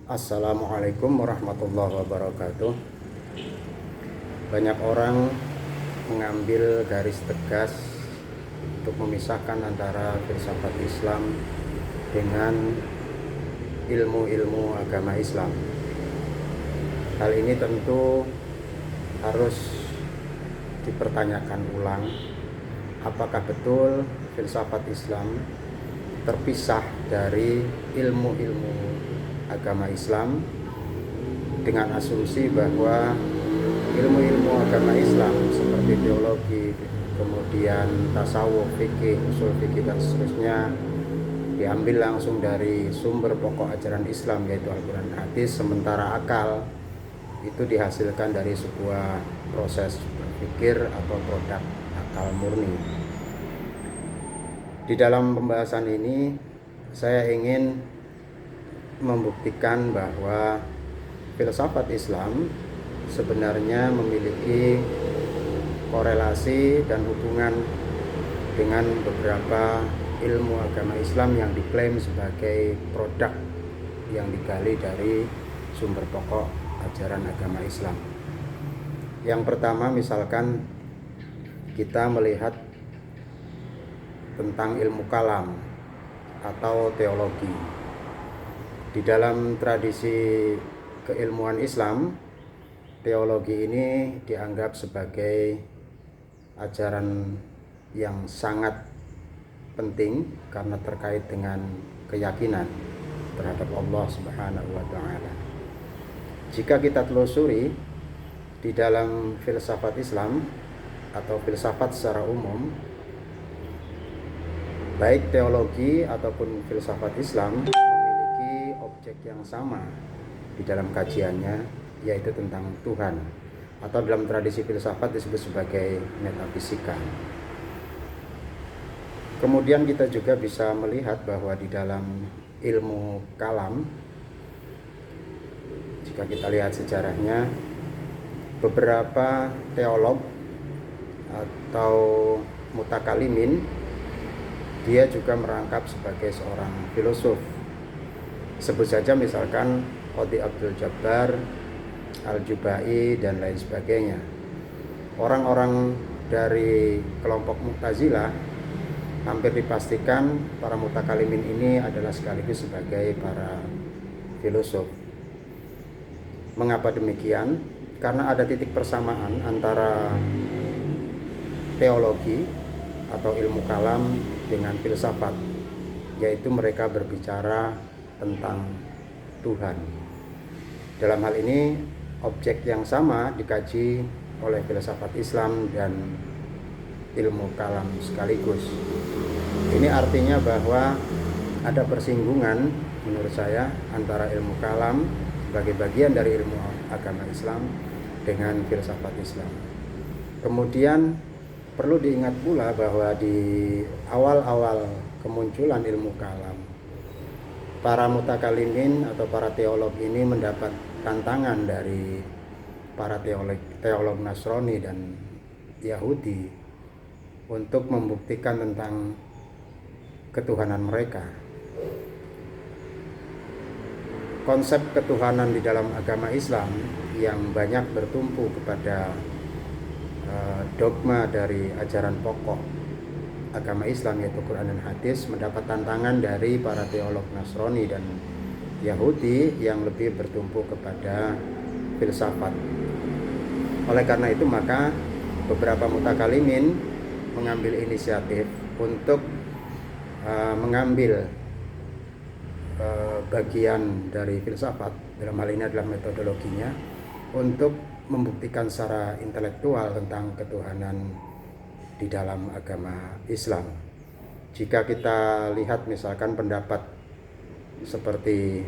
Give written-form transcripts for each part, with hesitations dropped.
Assalamualaikum warahmatullahi wabarakatuh. Banyak orang mengambil garis tegas untuk memisahkan antara filsafat Islam dengan ilmu-ilmu agama Islam. Hal ini tentu harus dipertanyakan ulang, apakah betul filsafat Islam terpisah dari ilmu-ilmu agama Islam, dengan asumsi bahwa ilmu-ilmu agama Islam seperti teologi, kemudian tasawuf, fikih, usul fikih dan seterusnya diambil langsung dari sumber pokok ajaran Islam yaitu Al-Quran dan Hadis, sementara akal itu dihasilkan dari sebuah proses berpikir atau produk akal murni. Di dalam pembahasan ini saya ingin membuktikan bahwa filsafat Islam sebenarnya memiliki korelasi dan hubungan dengan beberapa ilmu agama Islam yang diklaim sebagai produk yang digali dari sumber pokok ajaran agama Islam. Yang pertama, misalkan kita melihat tentang ilmu kalam atau teologi. Di dalam tradisi keilmuan Islam, teologi ini dianggap sebagai ajaran yang sangat penting karena terkait dengan keyakinan terhadap Allah Subhanahu wa taala. Jika kita telusuri di dalam filsafat Islam atau filsafat secara umum, baik teologi ataupun filsafat Islam objek yang sama di dalam kajiannya, yaitu tentang Tuhan, atau dalam tradisi filsafat disebut sebagai metafisika. Kemudian kita juga bisa melihat bahwa di dalam ilmu kalam, jika kita lihat sejarahnya, beberapa teolog atau mutakalimin dia juga merangkap sebagai seorang filosof. Sebut saja misalkan Qadhi Abdul Jabbar, Al-Jubai dan lain sebagainya. Orang-orang dari kelompok Mu'tazilah hampir dipastikan para mutakalimin ini adalah sekaligus sebagai para filosof. Mengapa demikian? Karena ada titik persamaan antara teologi atau ilmu kalam dengan filsafat, yaitu mereka berbicara tentang Tuhan. Dalam hal ini objek yang sama dikaji oleh filsafat Islam dan ilmu kalam sekaligus. Ini artinya bahwa ada persinggungan menurut saya antara ilmu kalam sebagai bagian dari ilmu agama Islam dengan filsafat Islam. Kemudian perlu diingat pula bahwa di awal-awal kemunculan ilmu kalam, para mutakalimin atau para teolog ini mendapat tantangan dari para teolog Nasrani dan Yahudi untuk membuktikan tentang ketuhanan mereka. Konsep ketuhanan di dalam agama Islam yang banyak bertumpu kepada dogma dari ajaran pokok agama Islam yaitu Quran dan Hadis mendapat tantangan dari para teolog Nasrani dan Yahudi yang lebih bertumpu kepada filsafat. Oleh karena itu maka beberapa mutakalimin mengambil inisiatif untuk mengambil bagian dari filsafat, dalam hal ini adalah metodologinya, untuk membuktikan secara intelektual tentang ketuhanan di dalam agama Islam. Jika kita lihat misalkan pendapat seperti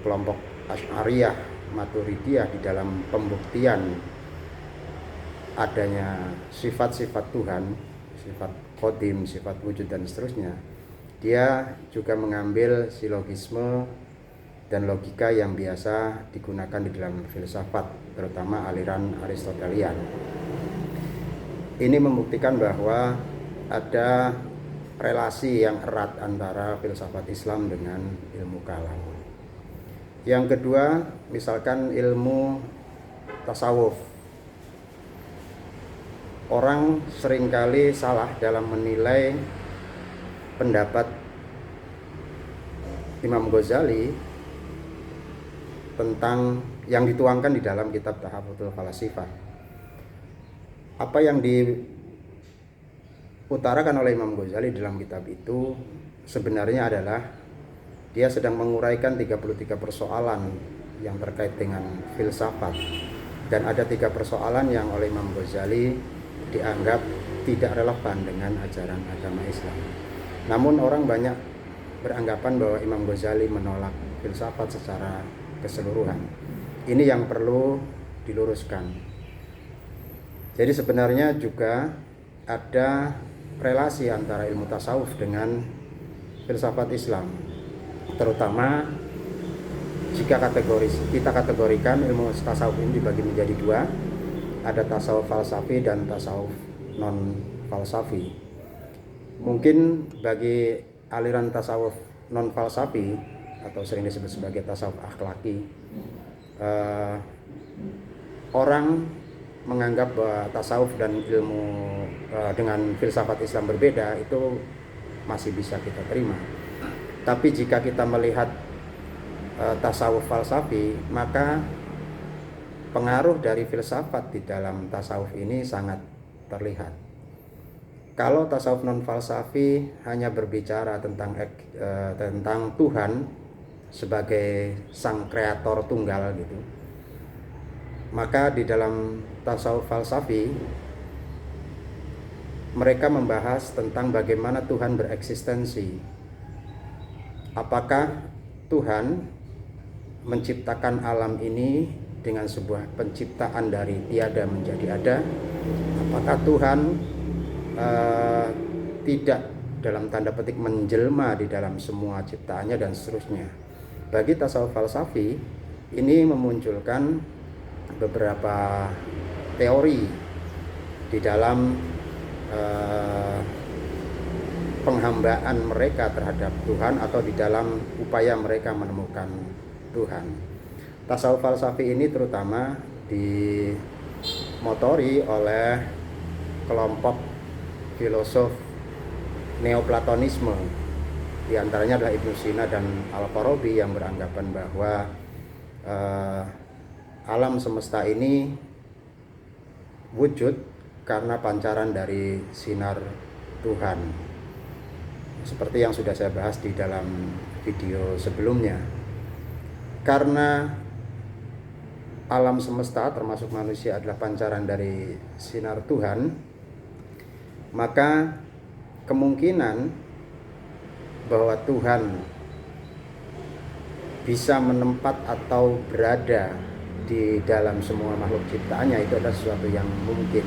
kelompok Asy'ariyah, Maturidiyah di dalam pembuktian adanya sifat-sifat Tuhan, sifat qadim, sifat wujud dan seterusnya, dia juga mengambil silogisme dan logika yang biasa digunakan di dalam filsafat, terutama aliran Aristotelian. Ini membuktikan bahwa ada relasi yang erat antara filsafat Islam dengan ilmu kalam. Yang kedua, misalkan ilmu tasawuf. Orang seringkali salah dalam menilai pendapat Imam Ghazali tentang yang dituangkan di dalam kitab Tahaffudzul Falasifah. Apa yang diutarakan oleh Imam Ghazali dalam kitab itu sebenarnya adalah dia sedang menguraikan 33 persoalan yang terkait dengan filsafat, dan ada 3 persoalan yang oleh Imam Ghazali dianggap tidak relevan dengan ajaran agama Islam. Namun orang banyak beranggapan bahwa Imam Ghazali menolak filsafat secara keseluruhan. Ini yang perlu diluruskan. Jadi sebenarnya juga ada relasi antara ilmu tasawuf dengan filsafat Islam, terutama jika kita kategorikan ilmu tasawuf ini dibagi menjadi 2, ada tasawuf falsafi dan tasawuf non falsafi. Mungkin bagi aliran tasawuf non falsafi atau sering disebut sebagai tasawuf akhlaki, orang menganggap bahwa tasawuf dan ilmu dengan filsafat Islam berbeda, itu masih bisa kita terima. Tapi jika kita melihat tasawuf falsafi, maka pengaruh dari filsafat di dalam tasawuf ini sangat terlihat. Kalau tasawuf non falsafi hanya berbicara tentang Tuhan sebagai sang kreator tunggal gitu, maka di dalam tasawuf falsafi mereka membahas tentang bagaimana Tuhan bereksistensi. Apakah Tuhan menciptakan alam ini dengan sebuah penciptaan dari tiada menjadi ada? Apakah Tuhan tidak dalam tanda petik menjelma di dalam semua ciptaannya, dan seterusnya? Bagi tasawuf falsafi ini memunculkan beberapa teori di dalam penghambaan mereka terhadap Tuhan, atau di dalam upaya mereka menemukan Tuhan. Tasawuf falsafi ini terutama dimotori oleh kelompok filosof Neoplatonisme, di antaranya adalah Ibnu Sina dan Al-Farabi, yang beranggapan bahwa alam semesta ini wujud karena pancaran dari sinar Tuhan, seperti yang sudah saya bahas di dalam video sebelumnya. Karena alam semesta termasuk manusia adalah pancaran dari sinar Tuhan, maka kemungkinan bahwa Tuhan bisa menempat atau berada di dalam semua makhluk ciptaannya itu adalah sesuatu yang mungkin.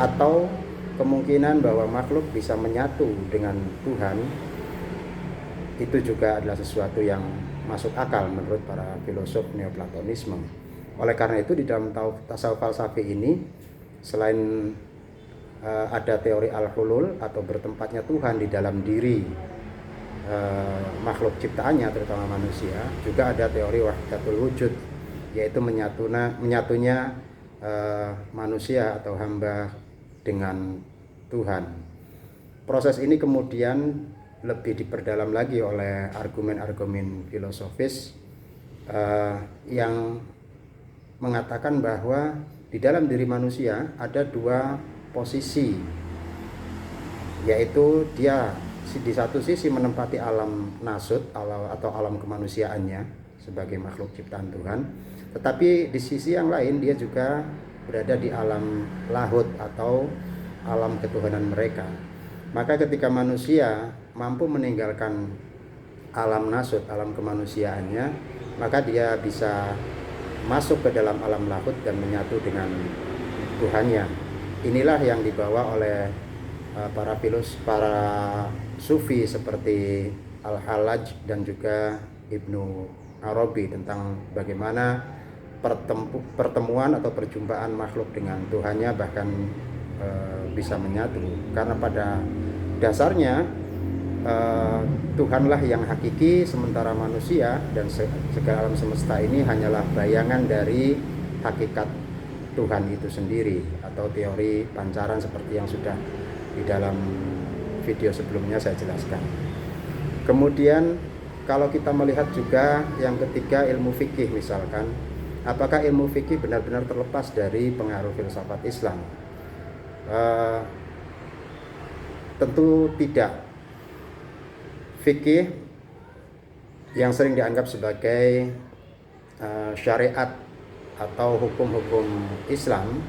Atau kemungkinan bahwa makhluk bisa menyatu dengan Tuhan, itu juga adalah sesuatu yang masuk akal menurut para filosof Neoplatonisme. Oleh karena itu, di dalam tasawuf falsafi ini, selain ada teori al-hulul atau bertempatnya Tuhan di dalam diri makhluk ciptaannya, terutama manusia, juga ada teori wahdatul wujud, yaitu menyatunya manusia atau hamba dengan Tuhan. Proses ini kemudian lebih diperdalam lagi oleh argumen-argumen filosofis yang mengatakan bahwa di dalam diri manusia ada 2 posisi, yaitu dia di satu sisi menempati alam nasut atau alam kemanusiaannya sebagai makhluk ciptaan Tuhan, tetapi di sisi yang lain dia juga berada di alam lahut atau alam ketuhanan mereka. Maka ketika manusia mampu meninggalkan alam nasut, alam kemanusiaannya, maka dia bisa masuk ke dalam alam lahut dan menyatu dengan Tuhannya. Inilah yang dibawa oleh para sufi seperti Al-Hallaj dan juga Ibnu Arabi tentang bagaimana pertemuan atau perjumpaan makhluk dengan Tuhannya bahkan bisa menyatu. Karena pada dasarnya Tuhanlah yang hakiki, sementara manusia dan segala alam semesta ini hanyalah bayangan dari hakikat Tuhan itu sendiri, atau teori pancaran seperti yang sudah di dalam video sebelumnya saya jelaskan. Kemudian kalau kita melihat juga yang ketiga, ilmu fikih misalkan, apakah ilmu fikih benar-benar terlepas dari pengaruh filsafat Islam? Tentu tidak. Fikih yang sering dianggap sebagai syariat atau hukum-hukum Islam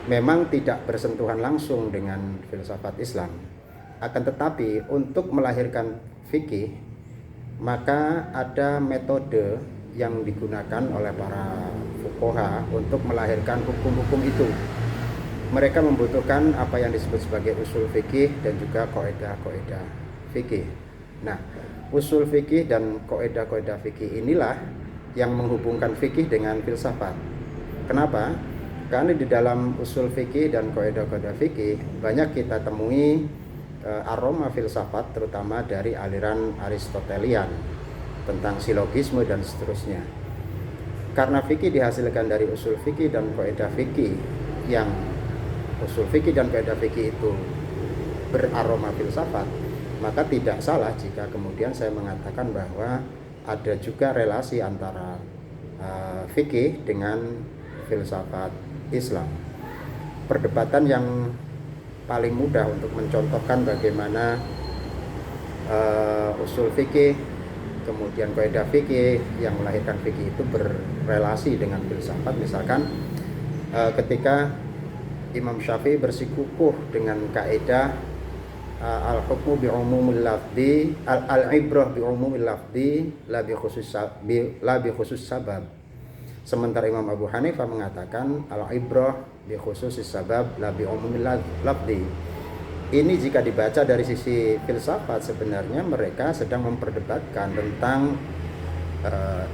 memang tidak bersentuhan langsung dengan filsafat Islam. Akan tetapi untuk melahirkan fikih, maka ada metode yang digunakan oleh para fuqaha untuk melahirkan hukum-hukum itu. Mereka membutuhkan apa yang disebut sebagai usul fikih dan juga kaidah-kaidah fikih. Nah, usul fikih dan kaidah-kaidah fikih inilah yang menghubungkan fikih dengan filsafat. Kenapa? Karena di dalam usul fikih dan kaidah-kaidah fikih banyak kita temui aroma filsafat, terutama dari aliran Aristotelian tentang silogisme dan seterusnya. Karena fikih dihasilkan dari usul fikih dan kaidah fikih, yang usul fikih dan kaidah fikih itu beraroma filsafat, maka tidak salah jika kemudian saya mengatakan bahwa ada juga relasi antara fikih dengan filsafat Islam. Perdebatan yang paling mudah untuk mencontohkan bagaimana usul fikih kemudian kaidah fikih yang melahirkan fikih itu berrelasi dengan filsafat, misalkan ketika Imam Syafi'i bersikukuh dengan kaidah al-hukmu bi'umumil lafzi, al-ibrah bi'umumil lafzi la bi khusus sabab. Sementara Imam Abu Hanifah mengatakan al-ibrah bi khususis sabab la bi umumil lafzi. Ini jika dibaca dari sisi filsafat, sebenarnya mereka sedang memperdebatkan tentang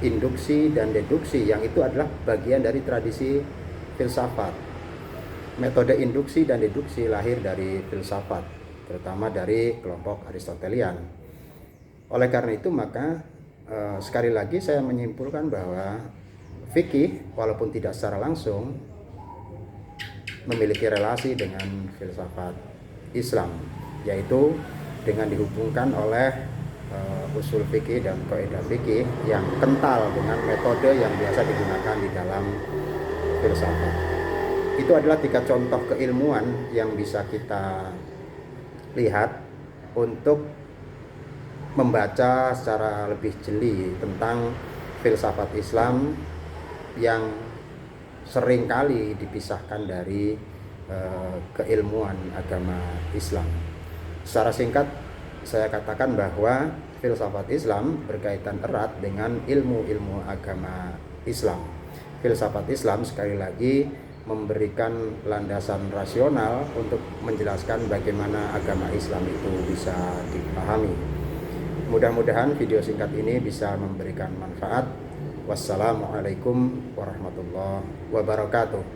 induksi dan deduksi, yang itu adalah bagian dari tradisi filsafat. Metode induksi dan deduksi lahir dari filsafat, terutama dari kelompok Aristotelian. Oleh karena itu maka sekali lagi saya menyimpulkan bahwa fikih walaupun tidak secara langsung memiliki relasi dengan filsafat Islam, yaitu dengan dihubungkan oleh usul fikih dan kaidah fikih yang kental dengan metode yang biasa digunakan di dalam filsafat. Itu adalah 3 contoh keilmuan yang bisa kita lihat untuk membaca secara lebih jeli tentang filsafat Islam yang seringkali dipisahkan dari keilmuan agama Islam. Secara singkat saya katakan bahwa filsafat Islam berkaitan erat dengan ilmu-ilmu agama Islam. Filsafat Islam sekali lagi memberikan landasan rasional untuk menjelaskan bagaimana agama Islam itu bisa dipahami. Mudah-mudahan video singkat ini bisa memberikan manfaat. Wassalamualaikum warahmatullahi wabarakatuh.